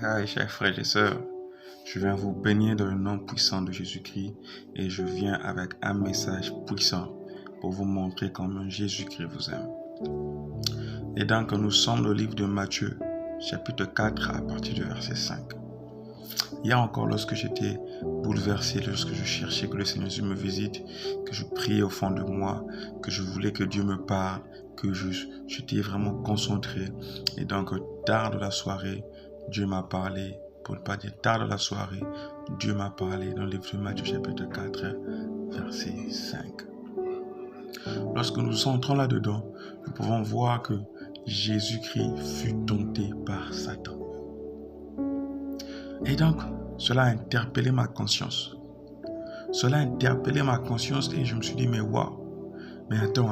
Hi, chers frères et sœurs, je viens vous bénir dans le nom puissant de Jésus-Christ et je viens avec un message puissant pour vous montrer comment Jésus-Christ vous aime. Et donc, nous sommes dans le livre de Matthieu, chapitre 4, à partir du verset 5. Hier encore, lorsque j'étais bouleversé, lorsque je cherchais que le Seigneur me visite, que je priais au fond de moi, que je voulais que Dieu me parle, que j'étais vraiment concentré. Et donc, tard de la soirée, Dieu m'a parlé, pour ne pas dire tard de la soirée, Dieu m'a parlé dans le livre de Matthieu chapitre 4, verset 5. Lorsque nous entrons là-dedans, nous pouvons voir que Jésus-Christ fut tenté par Satan. Et donc, cela a interpellé ma conscience. Cela a interpellé ma conscience et je me suis dit, mais waouh, mais attends.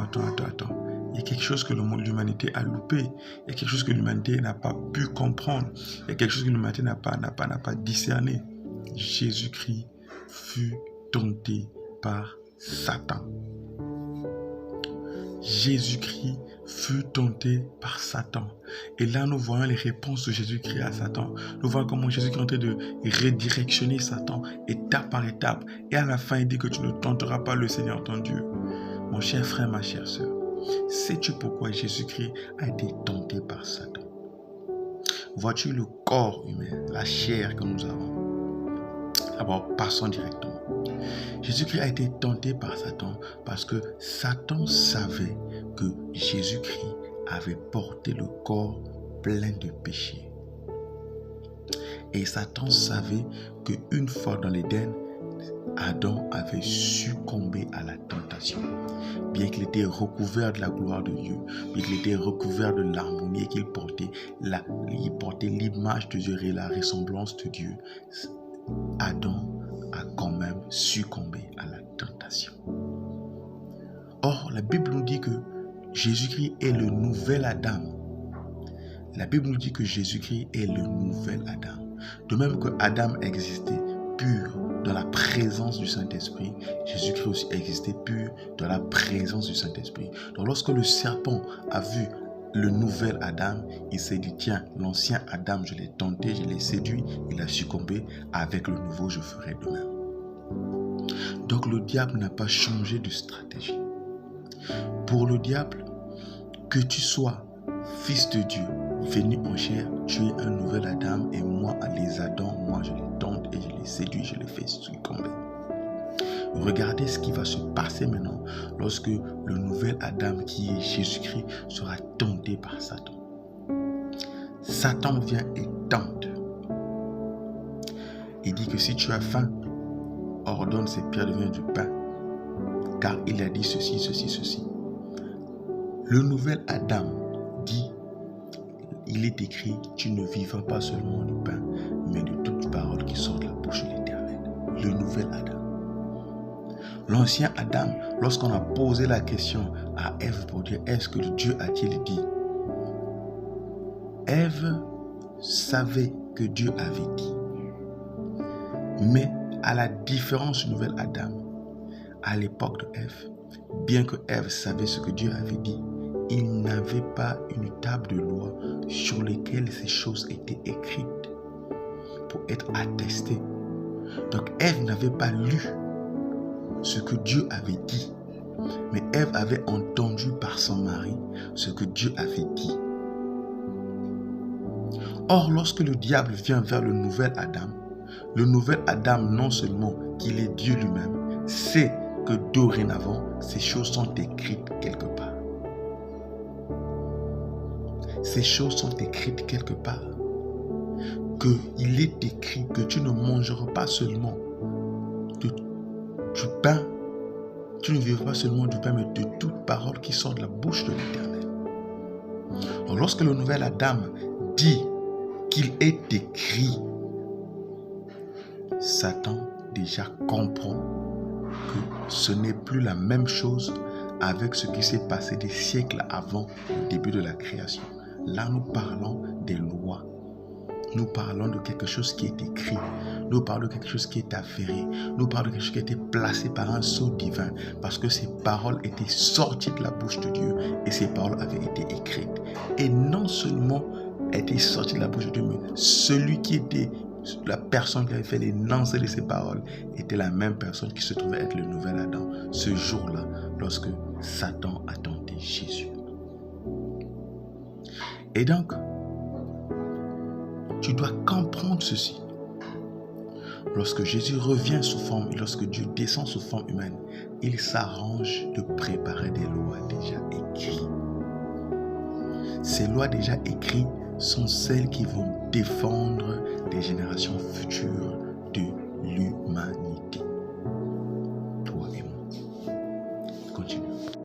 Il y a quelque chose que l'humanité a loupé. Il y a quelque chose que l'humanité n'a pas pu comprendre. Il y a quelque chose que l'humanité n'a pas discerné. Jésus-Christ fut tenté par Satan. Jésus-Christ fut tenté par Satan. Et là, nous voyons les réponses de Jésus-Christ à Satan. Nous voyons comment Jésus-Christ est en train de redirectionner Satan étape par étape. Et à la fin, il dit que tu ne tenteras pas le Seigneur ton Dieu. Mon cher frère, ma chère sœur, sais-tu pourquoi Jésus-Christ a été tenté par Satan? Vois-tu le corps humain, la chair que nous avons? D'abord, passons directement. Jésus-Christ a été tenté par Satan parce que Satan savait que Jésus-Christ avait porté le corps plein de péchés. Et Satan savait qu'une fois dans l'Éden, Adam avait succombé à la tentation. Bien qu'il était recouvert de la gloire de Dieu, bien qu'il était recouvert de l'harmonie et qu'il portait l'image de Dieu et la ressemblance de Dieu, Adam a quand même succombé à la tentation. Or, la Bible nous dit que Jésus-Christ est le nouvel Adam. La Bible nous dit que Jésus-Christ est le nouvel Adam. De même que Adam existait pur dans la présence du Saint-Esprit, Jésus-Christ aussi existait pur dans la présence du Saint-Esprit. Donc lorsque le serpent a vu le nouvel Adam, il s'est dit, tiens, l'ancien Adam, je l'ai tenté, je l'ai séduit, il a succombé, avec le nouveau, je ferai de même. Donc le diable n'a pas changé de stratégie. Pour le diable, que tu sois fils de Dieu, venu en chair, tu es un nouvel Adam et moi, les Adams, moi je les tente et je les séduis, je les fais succomber. Regardez ce qui va se passer maintenant lorsque le nouvel Adam qui est Jésus-Christ sera tenté par Satan. Satan vient et tente. Il dit que si tu as faim, ordonne ces pierres deviennent du pain. Car il a dit ceci. Le nouvel Adam dit, il est écrit, tu ne vivras pas seulement du pain, mais de toute parole qui sort de la bouche de l'Éternel. Le nouvel Adam. L'ancien Adam, lorsqu'on a posé la question à Ève pour dire, est-ce que Dieu a-t-il dit? Ève savait que Dieu avait dit. Mais à la différence du nouvel Adam, à l'époque de Ève, bien que Ève savait ce que Dieu avait dit, il n'avait pas une table de loi sur laquelle ces choses étaient écrites pour être attestées. Donc Ève n'avait pas lu ce que Dieu avait dit, mais Ève avait entendu par son mari ce que Dieu avait dit. Or, lorsque le diable vient vers le nouvel Adam, non seulement qu'il est Dieu lui-même, sait que dorénavant, ces choses sont écrites quelque part. Ces choses sont écrites quelque part. Qu'il est écrit que tu ne mangeras pas seulement du pain, tu ne vivras pas seulement du pain, mais de toute parole qui sort de la bouche de l'Éternel. Donc lorsque le nouvel Adam dit qu'il est écrit, Satan déjà comprend que ce n'est plus la même chose avec ce qui s'est passé des siècles avant le début de la création. Là, nous parlons des lois. Nous parlons de quelque chose qui est écrit. Nous parlons de quelque chose qui est avéré. Nous parlons de quelque chose qui a été placé par un sceau divin. Parce que ces paroles étaient sorties de la bouche de Dieu et ces paroles avaient été écrites. Et non seulement était sorti de la bouche de Dieu, mais celui qui était la personne qui avait fait l'énoncé de ces paroles était la même personne qui se trouvait être le nouvel Adam ce jour-là, lorsque Satan a tenté Jésus. Et donc, tu dois comprendre ceci. Lorsque Jésus revient sous forme, et lorsque Dieu descend sous forme humaine, il s'arrange de préparer des lois déjà écrites. Ces lois déjà écrites sont celles qui vont défendre les générations futures de l'humanité.